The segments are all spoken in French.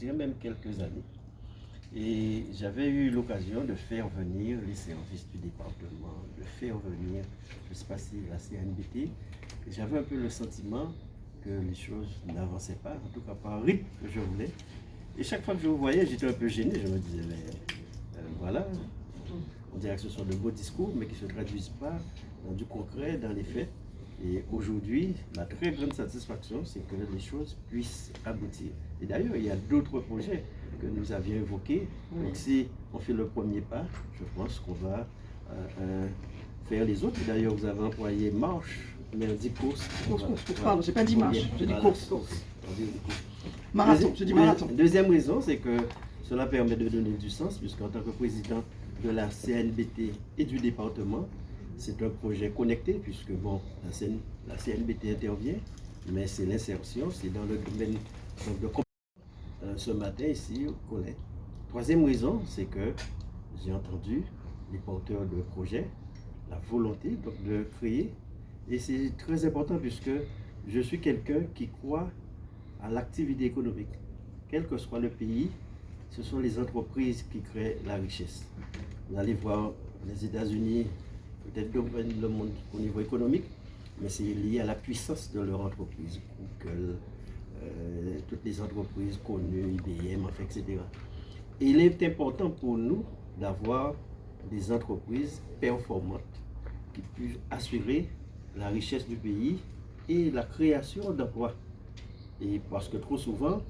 dirais même quelques années. Et j'avais eu l'occasion de faire venir les services du département, de faire venir, je ne sais pas si la CNBT, j'avais un peu le sentiment que les choses n'avançaient pas, en tout cas pas au rythme que je voulais. Et chaque fois que je vous voyais, j'étais un peu gêné, je me disais, mais voilà, on dirait que ce sont de beaux discours, mais qui ne se traduisent pas dans du concret, dans les faits. Et aujourd'hui, la très grande satisfaction, c'est que les choses puissent aboutir. Et d'ailleurs, il y a d'autres projets que nous avions évoqués. Donc si on fait le premier pas, je pense qu'on va faire les autres. D'ailleurs, vous avez employé marche, mais on dit course. Pardon, j'ai pas dit marche, j'ai dit course. Marathon, je dis marathon. Deuxième raison, c'est que cela permet de donner du sens, puisqu'en tant que président de la CNBT et du département, c'est un projet connecté, puisque bon, la CNBT intervient, mais c'est l'insertion, c'est dans le domaine de ce matin ici au collège. Troisième raison, c'est que j'ai entendu les porteurs de projet, la volonté donc, de créer, et c'est très important puisque je suis quelqu'un qui croit à l'activité économique. Quel que soit le pays, ce sont les entreprises qui créent la richesse. Vous allez voir les États-Unis, peut-être dominent le monde au niveau économique, mais c'est lié à la puissance de leur entreprise. Google, toutes les entreprises connues, IBM, etc. Et il est important pour nous d'avoir des entreprises performantes qui puissent assurer la richesse du pays et la création d'emplois. Et parce que trop souvent,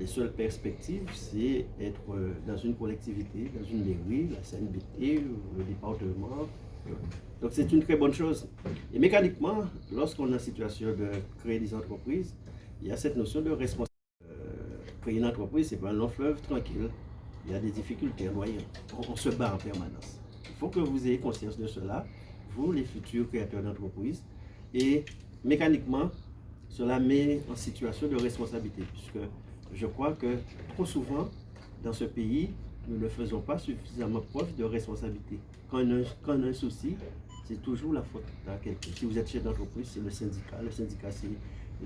les seules perspectives, c'est être dans une collectivité, dans une mairie, la CNBT, le département. Donc c'est une très bonne chose. Et mécaniquement, lorsqu'on est en situation de créer des entreprises, il y a cette notion de responsabilité. Créer une entreprise, ce n'est pas un long fleuve tranquille. Il y a des difficultés noyantes. On se bat en permanence. Il faut que vous ayez conscience de cela, vous les futurs créateurs d'entreprises. Et mécaniquement, cela met en situation de responsabilité, puisque je crois que trop souvent, dans ce pays, nous ne faisons pas suffisamment preuve de responsabilité. Quand on a un souci, c'est toujours la faute à quelqu'un. Si vous êtes chef d'entreprise, c'est le syndicat c'est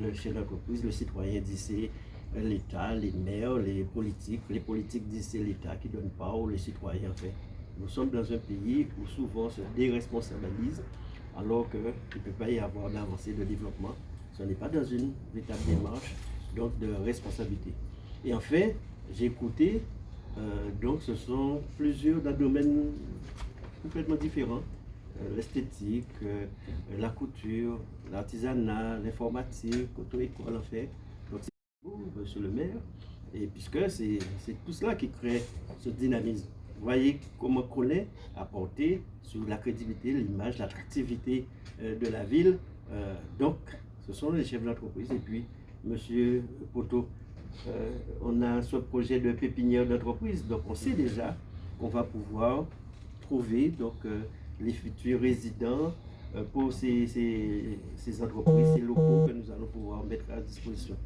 le chef d'entreprise, le citoyen dit c'est l'État, les maires, les politiques disent c'est l'État qui ne donne pas ou les citoyens en fait. Nous sommes dans un pays où souvent on se déresponsabilise alors qu'il ne peut pas y avoir d'avancée de développement. Ce n'est pas dans une véritable démarche donc de responsabilité. Et enfin, j'ai écouté, donc ce sont plusieurs dans domaines complètement différents. L'esthétique, la couture, l'artisanat, l'informatique, auto-école en fait. Donc c'est vous, monsieur le maire, et puisque c'est tout cela qui crée ce dynamisme. Vous voyez comment Collet a porté sur la crédibilité, l'image, l'attractivité de la ville. Donc, ce sont les chefs d'entreprise. Et puis, monsieur Poto, on a ce projet de pépinière d'entreprise. Donc, on sait déjà qu'on va pouvoir trouver donc, les futurs résidents pour ces entreprises, ces locaux que nous allons pouvoir mettre à disposition.